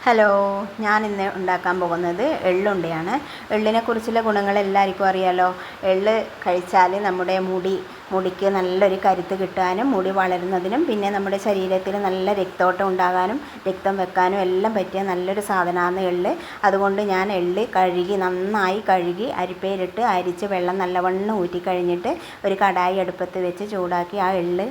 Hello, ഞാനിന്ന് ഉണ്ടാക്കാൻ പോകുന്നത് എള്ളുണ്ടയാണ്. എള്ളിനെക്കുറിച്ചുള്ള ഗുണങ്ങൾ എല്ലാവർക്കും അറിയാലോ. എള്ള് കഴിച്ചാൽ നമ്മുടെ മുടിക്ക് നല്ലൊരു കരുത്ത് കിട്ടാനും മുടി വളരുന്നതിനും പിന്നെ നമ്മുടെ ശരീരത്തിൽ നല്ല രക്തോട്ടം ഉണ്ടാകാനും രക്തം വെക്കാനും എല്ലാം പറ്റിയ നല്ലൊരു സാധനമാണ് എള്ള്. അതുകൊണ്ട് ഞാൻ എള്ള് നന്നായി കഴുകി അരിപ്പയിലിട്ട് അരിച്ച് വെള്ളം നല്ലവണ്ണം ഊറ്റിക്കഴിഞ്ഞിട്ട് ഒരു കടായി അടുപ്പത്ത് വെച്ച് ചൂടാക്കി ആ എള്ള്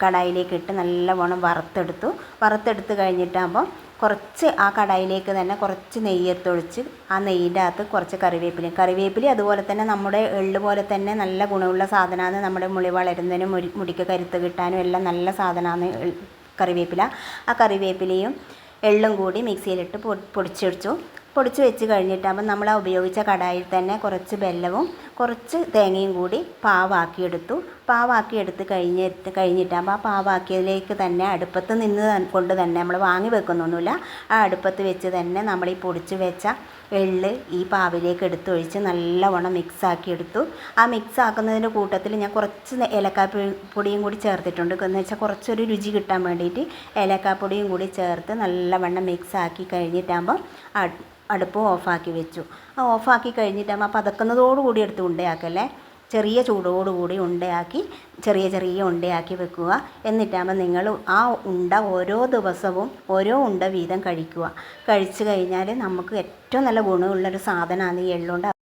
കടായിലേക്ക് ഇട്ട് നല്ലവണ്ണം വറുത്തെടുത്ത് കഴിഞ്ഞിട്ടാകുമ്പോൾ കുറച്ച് ആ കടായിലേക്ക് തന്നെ കുറച്ച് നെയ്യത്തൊഴിച്ച് ആ നെയ്യിൻ്റെ അകത്ത് കുറച്ച് കറിവേപ്പില അതുപോലെ തന്നെ നമ്മുടെ എള്ള് പോലെ തന്നെ നല്ല ഗുണമുള്ള സാധനമാണ്. നമ്മുടെ മുടി വളരുന്നതിനും മുടിക്ക് കരുത്ത് കിട്ടാനും എല്ലാം നല്ല സാധനമാണ് കറിവേപ്പില. ആ കറിവേപ്പിലയും എള്ളും കൂടി മിക്സിയിലിട്ട് പൊടിച്ച് വെച്ച് കഴിഞ്ഞിട്ടാകുമ്പോൾ നമ്മൾ ആ ഉപയോഗിച്ച കടായിൽ തന്നെ കുറച്ച് വെല്ലവും കുറച്ച് തേങ്ങയും കൂടി പാവാക്കിയെടുത്ത് കഴിഞ്ഞിട്ടാകുമ്പോൾ ആ പാവാക്കിയതിലേക്ക് തന്നെ അടുപ്പത്ത് നിന്ന് കൊണ്ട് തന്നെ നമ്മൾ വാങ്ങി വെക്കുന്നൊന്നുമില്ല. ആ അടുപ്പത്ത് വെച്ച് തന്നെ നമ്മൾ ഈ പൊടിച്ച് വെച്ച എള്ള് ഈ പാവിലേക്ക് എടുത്തൊഴിച്ച് നല്ലവണ്ണം മിക്സാക്കിയെടുത്തു. ആ മിക്സാക്കുന്നതിൻ്റെ കൂട്ടത്തിൽ ഞാൻ കുറച്ച് ഏലക്കാപ്പൊടിയും കൂടി ചേർത്തിട്ടുണ്ട്. എന്ന് വെച്ചാൽ കുറച്ചൊരു രുചി കിട്ടാൻ വേണ്ടിയിട്ട് ഏലക്കാപ്പൊടിയും കൂടി ചേർത്ത് നല്ലവണ്ണം മിക്സാക്കി കഴിഞ്ഞിട്ടാകുമ്പോൾ അടുപ്പ് ഓഫാക്കി വെച്ചു. ആ ഓഫാക്കി കഴിഞ്ഞിട്ടാകുമ്പോൾ ആ പതക്കുന്നതോടുകൂടി എടുത്ത് ഉണ്ടയാക്കല്ലേ, ചെറിയ ചൂടോടുകൂടി ചെറിയ ഉണ്ടയാക്കി വെക്കുക. എന്നിട്ടാകുമ്പോൾ നിങ്ങൾ ആ ഉണ്ട ഓരോ ദിവസവും ഓരോ ഉണ്ട വീതം കഴിക്കുക. കഴിച്ചു കഴിഞ്ഞാൽ നമുക്ക് ഏറ്റവും നല്ല ഗുണമുള്ളൊരു സാധനമാണ് ഈ എള്ളുണ്ട.